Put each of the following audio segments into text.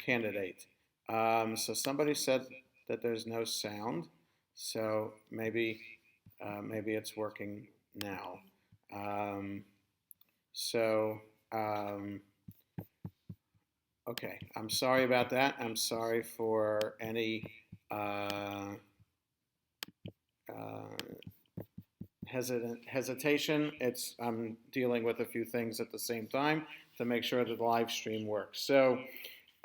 candidate. So somebody said that there's no sound, so maybe it's working now. Um, so okay, I'm sorry about that. I'm sorry for any uh, hesitation. I'm dealing with a few things at the same time to make sure that the live stream works. So,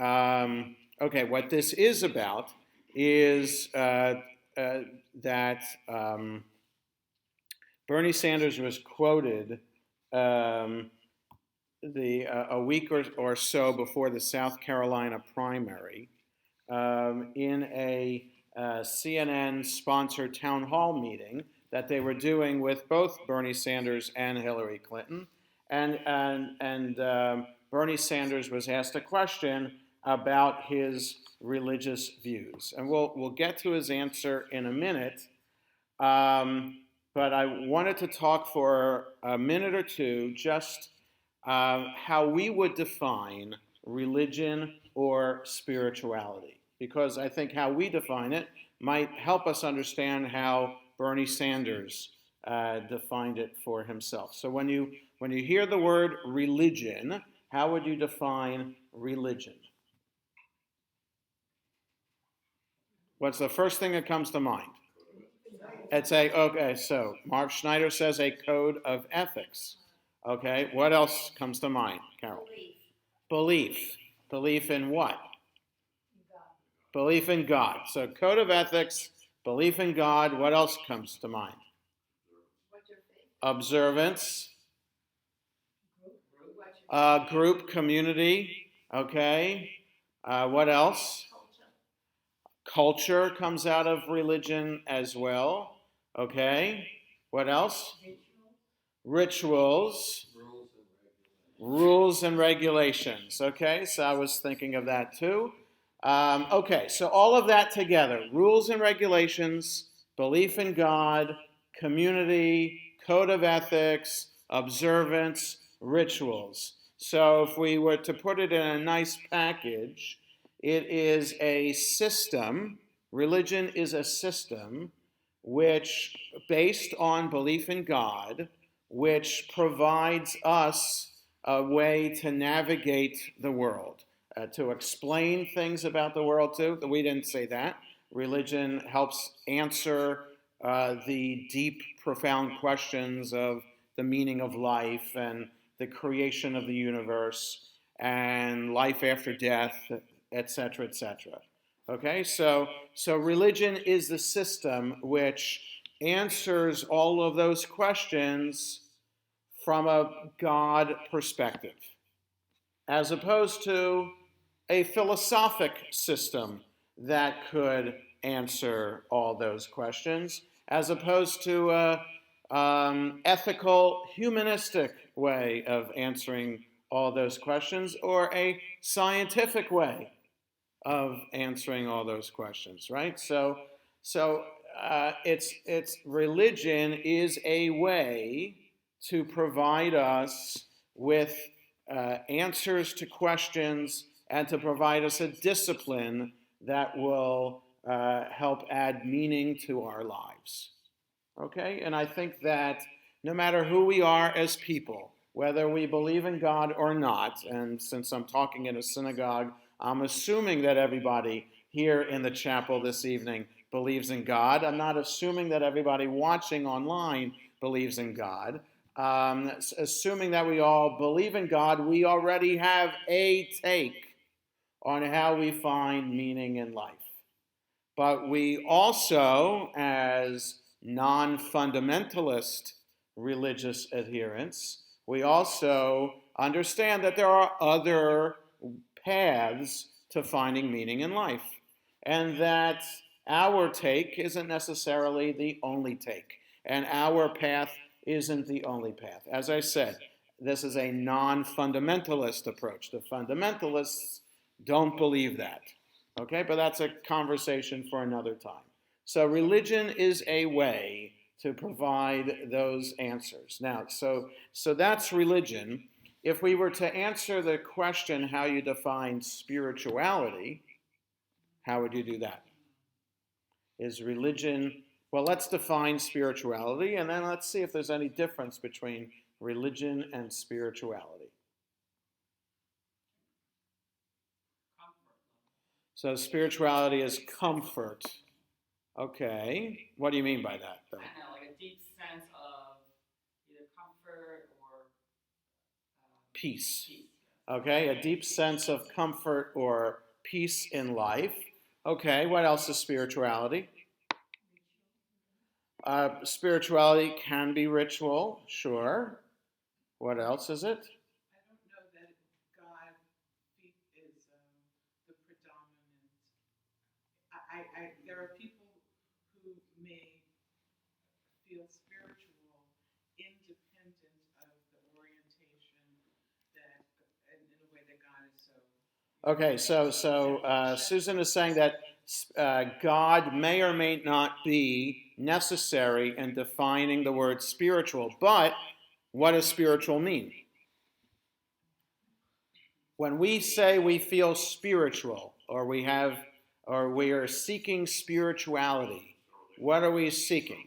okay, what this is about is that Bernie Sanders was quoted um, a week or so before the South Carolina primary in a CNN-sponsored town hall meeting that they were doing with both Bernie Sanders and Hillary Clinton. And Bernie Sanders was asked a question about his religious views. And we'll get to his answer in a minute. But I wanted to talk for a minute or two just how we would define religion or spirituality. Because I think how we define it might help us understand how Bernie Sanders defined it for himself. So when you hear the word religion, how would you define religion? What's the first thing that comes to mind? Okay, so Mark Schneider says a code of ethics. Okay, what else comes to mind, Carol? Belief. Belief in what? Belief in God. So code of ethics, belief in God. What else comes to mind? Observance. Group, community. Okay. What else? Culture comes out of religion as well. Okay. What else? Rituals. Rules and regulations. Okay, so I was thinking of that too. Okay, so all of that together, rules and regulations, belief in God, community, code of ethics, observance, rituals. So if we were to put it in a nice package, it is a system, religion is a system which, based on belief in God, which provides us a way to navigate the world, to explain things about the world too. We didn't say that. Religion helps answer the deep, profound questions of the meaning of life and the creation of the universe and life after death, etc., etc. Okay, so religion is the system which answers all of those questions from a God perspective, as opposed to a philosophic system that could answer all those questions, as opposed to a ethical, humanistic way of answering all those questions, or a scientific way of answering all those questions, right? So it's religion is a way to provide us with answers to questions and to provide us a discipline that will help add meaning to our lives. Okay? And I think that no matter who we are as people, whether we believe in God or not, and since I'm talking in a synagogue, I'm assuming that everybody here in the chapel this evening believes in God. I'm not assuming that everybody watching online believes in God. Assuming that we all believe in God, we already have a take on how we find meaning in life. But we also, as non-fundamentalist religious adherents, we also understand that there are other paths to finding meaning in life, and that our take isn't necessarily the only take, and our path isn't the only path. As I said, this is a non-fundamentalist approach. The fundamentalists don't believe that. Okay, but that's a conversation for another time. So religion is a way to provide those answers. Now, so that's religion. if we were to answer the question how you define spirituality, how would you do that? Is religion, well, let's define spirituality and then let's see if there's any difference between religion and spirituality. So spirituality is comfort. Okay. What do you mean by that, though? I know, like a deep sense of either comfort or peace. peace. Okay, a deep sense of comfort or peace in life. Okay, what else is spirituality? Spirituality can be ritual, sure. What else is it? I don't know that God is the predominant. There are people who may feel spiritual independent of the orientation that, in a way that God is so. Okay, so Susan is saying that God may or may not be necessary in defining the word spiritual, but what does spiritual mean? When we say we feel spiritual, or we are seeking spirituality, what are we seeking?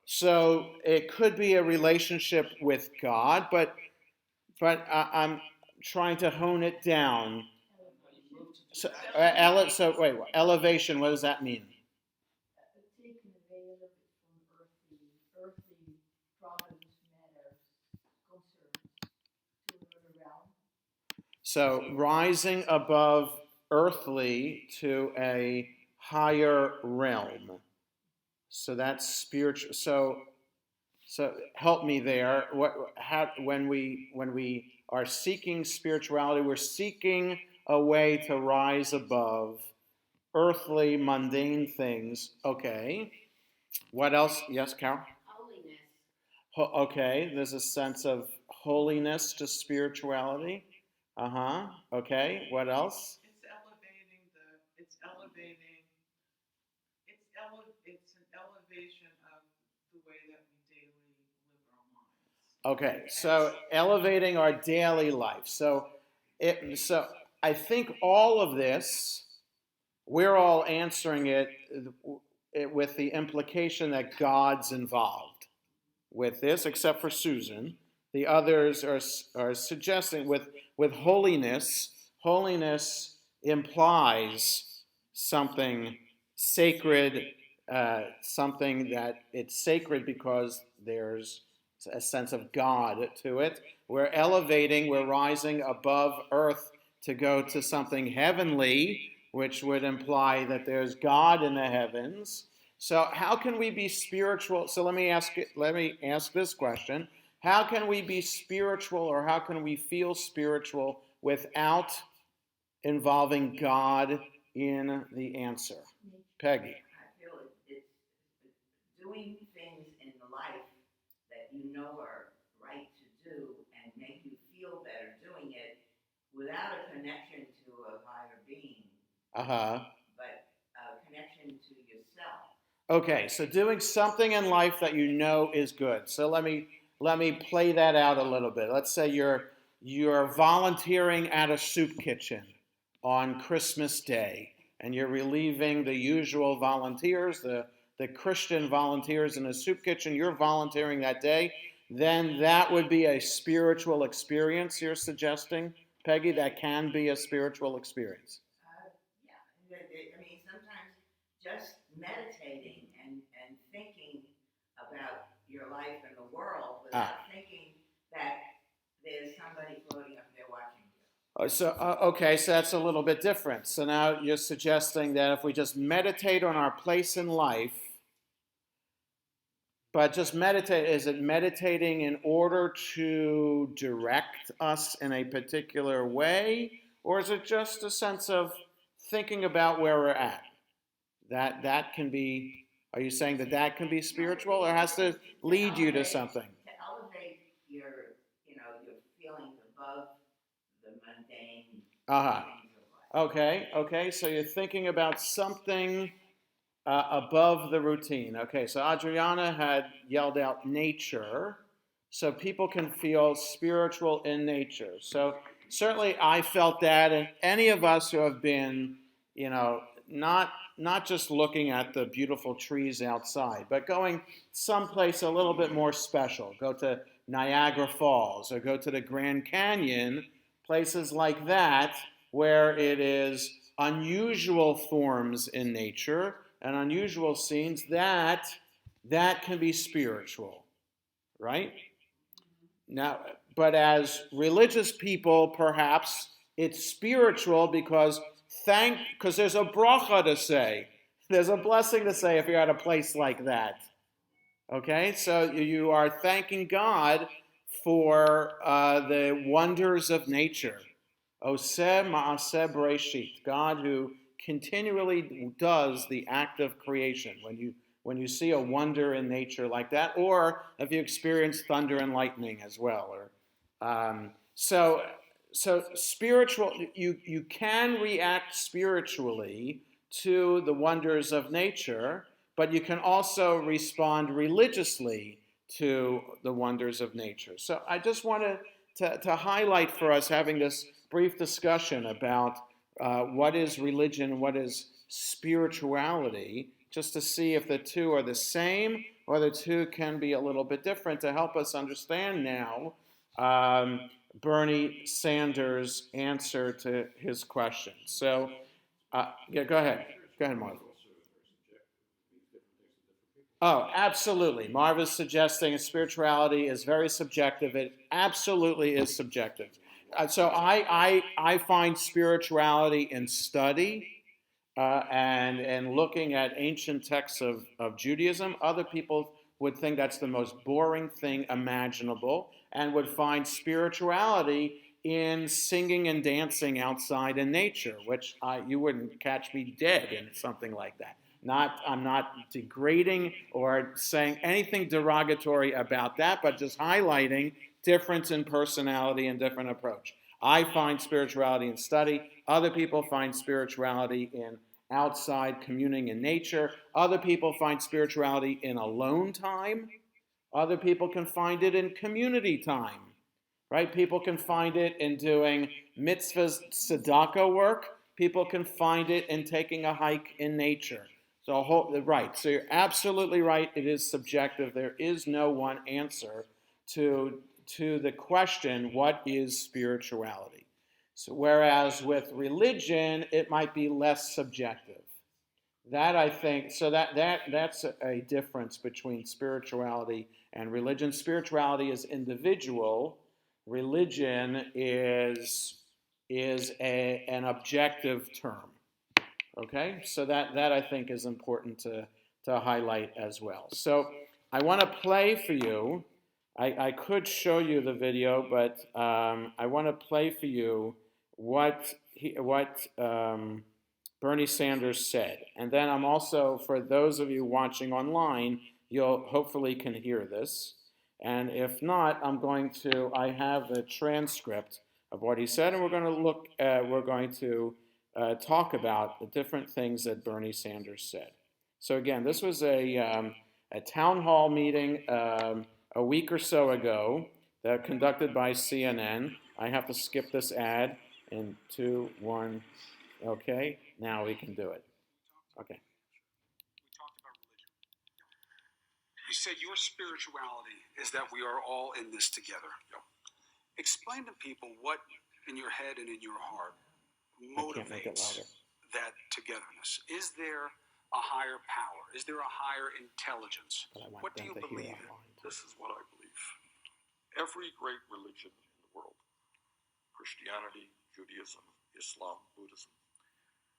So it could be a relationship with God, but I'm trying to hone it down. So wait, elevation. What does that mean? Taken away a little bit from earthly problems, matters, concerns to another realm. So rising above earthly to a higher realm. So that's spiritual. So help me there. When we are seeking spirituality, we're seeking a way to rise above earthly, mundane things. Okay. What else? Yes, Carol? Holiness. Okay, there's a sense of holiness to spirituality. Okay, what else? It's an elevation of the way that we daily live our lives. Okay, so elevating our daily life. So I think all of this, we're all answering it with the implication that God's involved with this, except for Susan. The others are suggesting with holiness. Holiness implies something sacred, something that it's sacred because there's a sense of God to it. We're elevating, we're rising above earth to go to something heavenly, which would imply that there's God in the heavens. So how can we be spiritual? So let me ask this question. How can we be spiritual, or how can we feel spiritual without involving God in the answer? Peggy. I feel it's doing things in life that you know are right to do and make you feel better doing it without a connection to a higher being. But a connection to yourself. Okay, so doing something in life that you know is good. So let me play that out a little bit. Let's say you're volunteering at a soup kitchen on Christmas Day, and you're relieving the usual volunteers, the Christian volunteers in a soup kitchen. You're volunteering that day. Then that would be a spiritual experience, you're suggesting, Peggy? That can be a spiritual experience. Yeah, I mean, sometimes just meditating and thinking about your life and the world without thinking that there's somebody floating up there watching you. Okay, so that's a little bit different. So now you're suggesting that if we just meditate on our place in life, but just meditate, is it meditating in order to direct us in a particular way? Or is it just a sense of thinking about where we're at? That can be, are you saying that can be spiritual, or has to lead you to something? To elevate your feelings above the mundane things of life. Okay, so you're thinking about something above the routine. Okay, so Adriana had yelled out nature. So people can feel spiritual in nature. So certainly I felt that, and any of us who have been, you know, not just looking at the beautiful trees outside, but going someplace a little bit more special. Go to Niagara Falls or go to the Grand Canyon, places like that where it is unusual forms in nature and unusual scenes that can be spiritual, right? Now, but as religious people, perhaps it's spiritual because there's a bracha to say. There's a blessing to say if you're at a place like that. Okay, so you are thanking God for the wonders of nature. Oseh ma'aseh bereshit, God who continually does the act of creation. When you see a wonder in nature like that, or if you experience thunder and lightning as well, or so spiritual, you can react spiritually to the wonders of nature, but you can also respond religiously to the wonders of nature. So I just wanted to highlight for us having this brief discussion about what is religion, what is spirituality, just to see if the two are the same or the two can be a little bit different to help us understand now Bernie Sanders' answer to his question. So, yeah, go ahead. Go ahead, Marv. Oh, absolutely. Marv is suggesting spirituality is very subjective. It absolutely is subjective. So I find spirituality in study and looking at ancient texts of Judaism. Other people would think that's the most boring thing imaginable and would find spirituality in singing and dancing outside in nature, which you wouldn't catch me dead in something like that. I'm not degrading or saying anything derogatory about that, but just highlighting difference in personality and different approach. I find spirituality in study. Other people find spirituality in outside communing in nature. Other people find spirituality in alone time. Other people can find it in community time, right? People can find it in doing mitzvahs, tzedakah work. People can find it in taking a hike in nature. Right. So you're absolutely right. It is subjective. There is no one answer to the question, what is spirituality? So whereas with religion, it might be less subjective. That I think so that's a difference between spirituality and religion. Spirituality is individual. Religion is an objective term. Okay, so that I think is important to highlight as well. So I want to play for you. I could show you the video, but I want to play for you what Bernie Sanders said, and then I'm also, for those of you watching online, you'll hopefully can hear this, and if not, I have a transcript of what he said, and we're going to talk about the different things that Bernie Sanders said. So again, this was a town hall meeting a week or so ago that conducted by CNN. I have to skip this ad in 2, 1. Okay, now we can do it. Okay. We talked about religion. You said your spirituality is that we are all in this together. Explain to people what in your head and in your heart motivates that togetherness. Is there a higher power? Is there a higher intelligence? What do you believe in? This is what I believe. Every great religion in the world, Christianity, Judaism, Islam, Buddhism,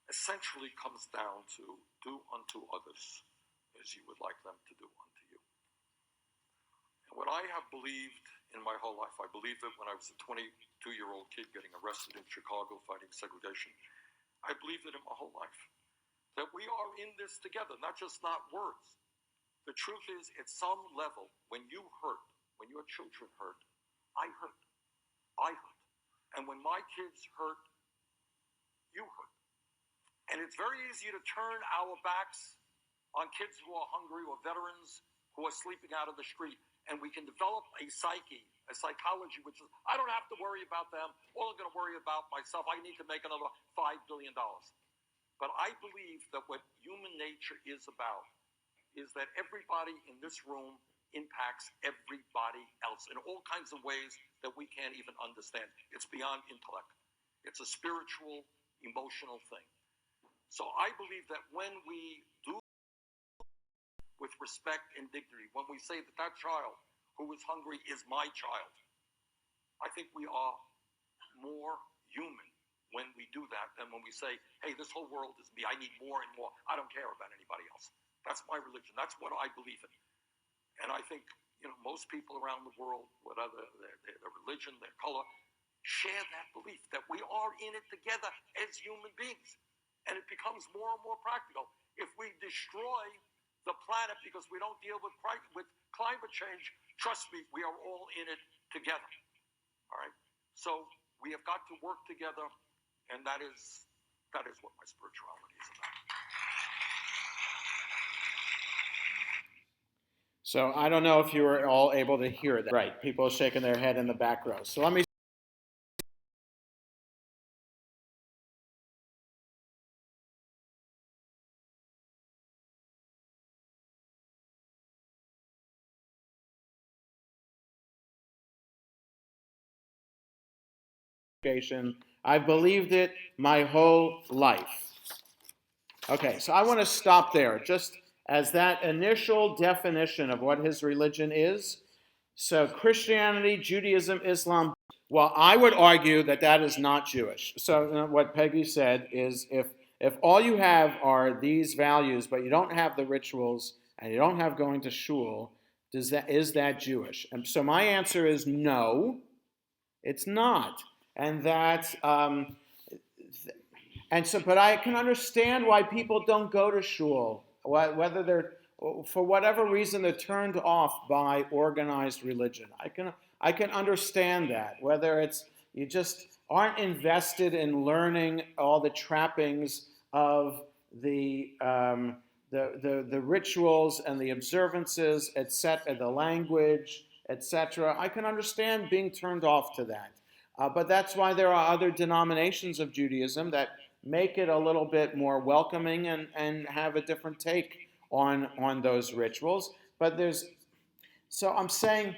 essentially comes down to do unto others as you would like them to do unto you. And what I have believed in my whole life, I believed it when I was a 22-year-old kid getting arrested in Chicago fighting segregation. I believed it in my whole life, that we are in this together, not words. The truth is, at some level, when you hurt, when your children hurt, I hurt. I hurt. And when my kids hurt, you hurt. And it's very easy to turn our backs on kids who are hungry or veterans who are sleeping out of the street and we can develop a psyche, a psychology, which is, I don't have to worry about them. All I'm going to worry about myself. I need to make another $5 billion. But I believe that what human nature is about is that everybody in this room impacts everybody else in all kinds of ways that we can't even understand. It's beyond intellect. It's a spiritual, emotional thing. So I believe that when we do with respect and dignity, when we say that that child who is hungry is my child, I think we are more human when we do that than when we say, hey, this whole world is me. I need more and more. I don't care about anybody else. That's my religion. That's what I believe in. And I think, most people around the world, whatever their religion, their color, share that belief that we are in it together as human beings. And it becomes more and more practical. If we destroy the planet because we don't deal with climate change, trust me, we are all in it together. All right? So we have got to work together, and that is what my spirituality is about. So I don't know if you were all able to hear that. Right, people are shaking their head in the back row. So let me I've believed it my whole life. Okay, so I want to stop there, just as that initial definition of what his religion is. So Christianity, Judaism, Islam. Well, I would argue that that is not Jewish. So what Peggy said is if all you have are these values, but you don't have the rituals and you don't have going to shul, is that Jewish? And so my answer is no, it's not. And that but I can understand why people don't go to shul, whether they're, for whatever reason, they're turned off by organized religion. I can understand that, whether it's you just aren't invested in learning all the trappings of the rituals and the observances, etc., the language, etc. I can understand being turned off to that. But that's why there are other denominations of Judaism that make it a little bit more welcoming and have a different take on those rituals. But so I'm saying,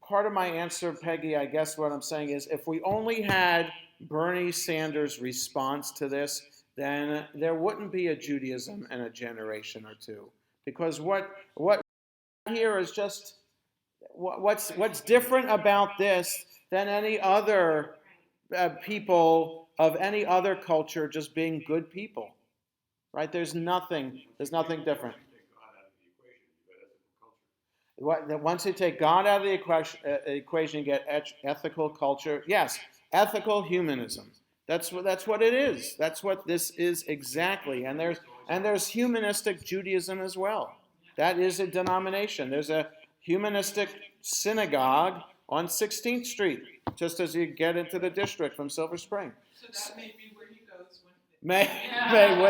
part of my answer, Peggy, I guess what I'm saying is if we only had Bernie Sanders' response to this, then there wouldn't be a Judaism in a generation or two. Because what here is just, what's different about this than any other people of any other culture just being good people, right? There's nothing different. Once you take God out of the equation, you get ethical culture. Yes, ethical humanism. That's what it is. That's what this is exactly. And there's humanistic Judaism as well. That is a denomination. There's a humanistic synagogue on 16th Street, just as you get into the district from Silver Spring. So that may be where he goes when.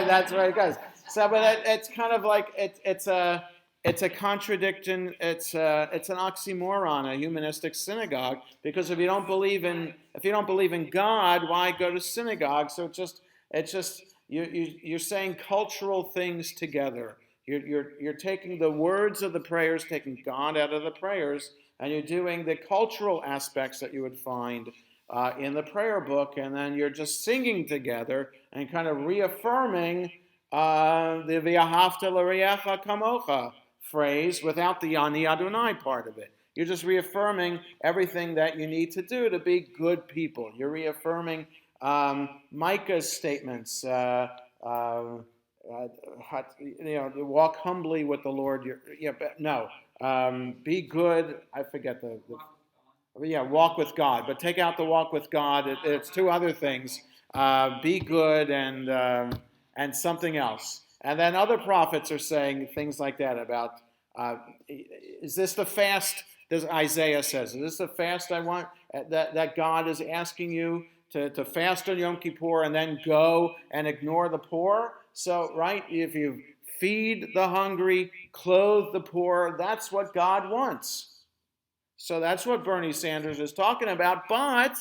That's where it goes. So, but it's kind of like it's a contradiction. It's an oxymoron, a humanistic synagogue. Because if you don't believe in God, why go to synagogue? So it's just you're saying cultural things together. You're taking the words of the prayers, taking God out of the prayers, and you're doing the cultural aspects that you would find in the prayer book, and then you're just singing together and kind of reaffirming the V'ahavta l'reacha kamocha phrase without the Ani Adonai part of it. You're just reaffirming everything that you need to do to be good people. You're reaffirming Micah's statements. Walk humbly with the Lord. Be good. I forget walk with God. But take out the walk with God. It's two other things. Be good and something else. And then other prophets are saying things like that about, is this the fast? Isaiah says, is this the fast I want? That God is asking you to fast on Yom Kippur and then go and ignore the poor? So, right, if you've feed the hungry, clothe the poor. That's what God wants. So that's what Bernie Sanders is talking about, but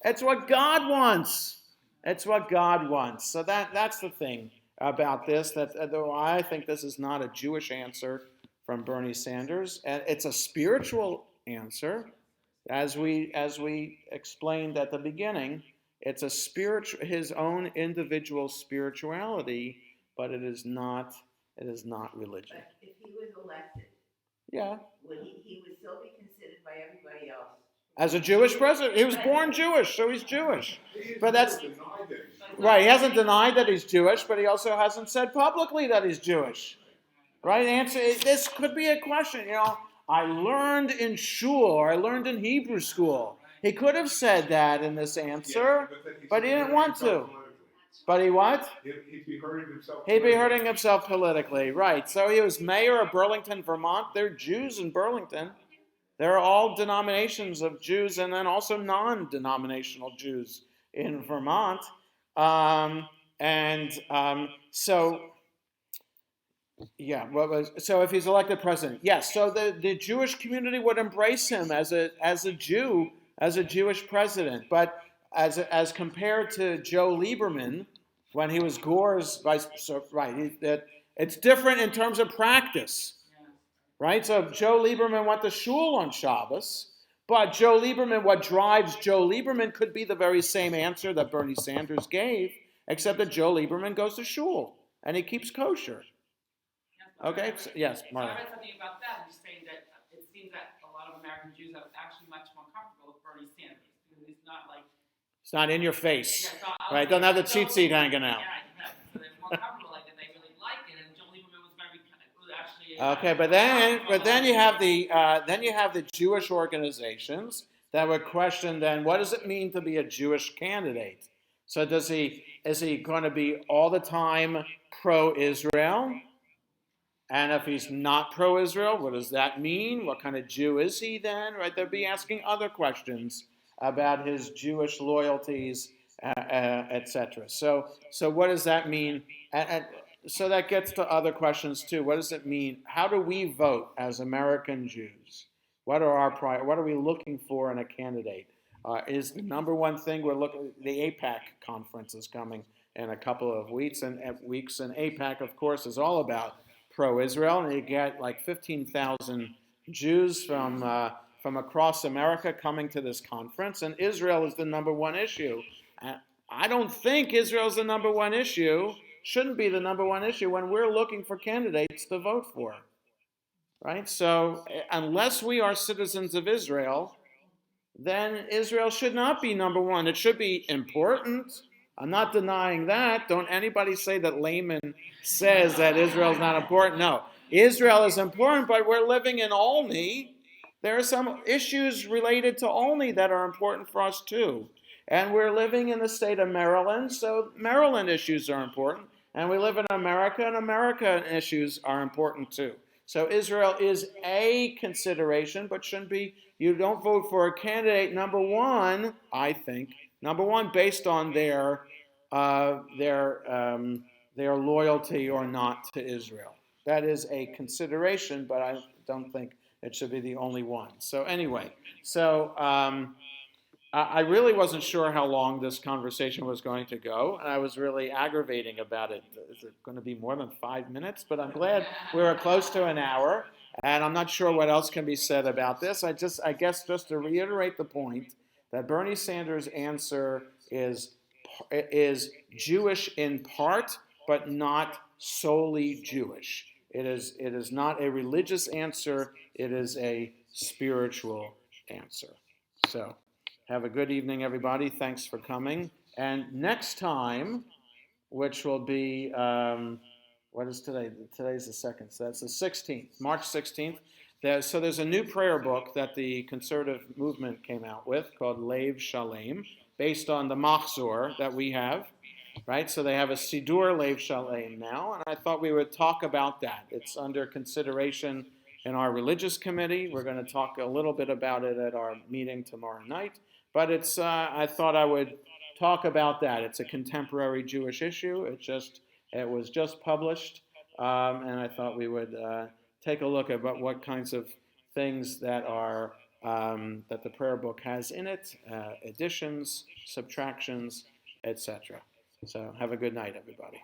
it's what God wants. It's what God wants. So that's the thing about this, that though I think this is not a Jewish answer from Bernie Sanders, and it's a spiritual answer, as we explained at the beginning. It's a spiritual, his own individual spirituality, but it is not religion. But if he was elected, Yeah. would he would still be considered by everybody else? As a Jewish president, he was born Jewish, so he's Jewish. But that's right. He hasn't denied that he's Jewish, but he also hasn't said publicly that he's Jewish. Right? Answer. This could be a question. I learned in shul, or I learned in Hebrew school. He could have said that in this answer, but he didn't want to. But he what? He'd be hurting himself. He'd be hurting himself politically, right? So he was mayor of Burlington, Vermont. There are Jews in Burlington. There are all denominations of Jews, and then also non-denominational Jews in Vermont. So if he's elected president, yes. So the Jewish community would embrace him as a Jew, as a Jewish president. But as compared to Joe Lieberman, when he was Gore's vice, it's different in terms of practice. Right? So Joe Lieberman went to shul on Shabbos, but what drives Joe Lieberman could be the very same answer that Bernie Sanders gave, except that Joe Lieberman goes to shul and he keeps kosher. Okay? So, yes, So I Marla. read something about that, and just saying that it seems that a lot of American Jews are actually much more comfortable with Bernie Sanders, because he's not like... It's not in your face. Yeah, so Right? Don't have the cheat sheet hanging out. Yeah, so they're more comfortable, like, that they really like it, and Joe Lieberman was very actually... Okay, but then you have the Jewish organizations that would question then, what does it mean to be a Jewish candidate? So is he going to be all the time pro-Israel? And if he's not pro-Israel, what does that mean? What kind of Jew is he then? Right? They'll be asking other questions about his Jewish loyalties, etc. So what does that mean? So that gets to other questions too. What does it mean? How do we vote as American Jews? What are we looking for in a candidate? Is the number one thing we're looking? The AIPAC conference is coming in a couple of weeks, and AIPAC, of course, is all about pro-Israel, and you get like 15,000 Jews from across America coming to this conference, and Israel is the number one issue. I don't think Israel is the number one issue. Shouldn't be the number one issue when we're looking for candidates to vote for, right? So unless we are citizens of Israel, then Israel should not be number one. It should be important. I'm not denying that. Don't anybody say that Layman says that Israel is not important. No, Israel is important, but we're living in Olney. There are some issues related to Olney that are important for us too. And we're living in the state of Maryland, so Maryland issues are important. And we live in America, and American issues are important too. So Israel is a consideration, but shouldn't be. You don't vote for a candidate, number one, I think, based on their loyalty or not to Israel. That is a consideration, but I don't think it should be the only one. So anyway, I really wasn't sure how long this conversation was going to go, and I was really aggravating about it. Is it going to be more than 5 minutes? But I'm glad we were close to an hour, and I'm not sure what else can be said about this. I guess just to reiterate the point that Bernie Sanders' answer is Jewish in part, but not solely Jewish. It is not a religious answer. It is a spiritual answer. So, have a good evening, everybody. Thanks for coming. And next time, which will be, what is today? Today's the 2nd, so that's the 16th, March 16th. So there's a new prayer book that the conservative movement came out with called Lev Shalem, based on the Machzor that we have, right? So they have a Sidur Lev Shalem now, and I thought we would talk about that. It's under consideration in our religious committee. We're going to talk a little bit about it at our meeting tomorrow night. But I thought I would talk about that. It's a contemporary Jewish issue. It was just published and I thought we would take a look at what kinds of things that are that the prayer book has in it, additions, subtractions, etc. So have a good night, everybody.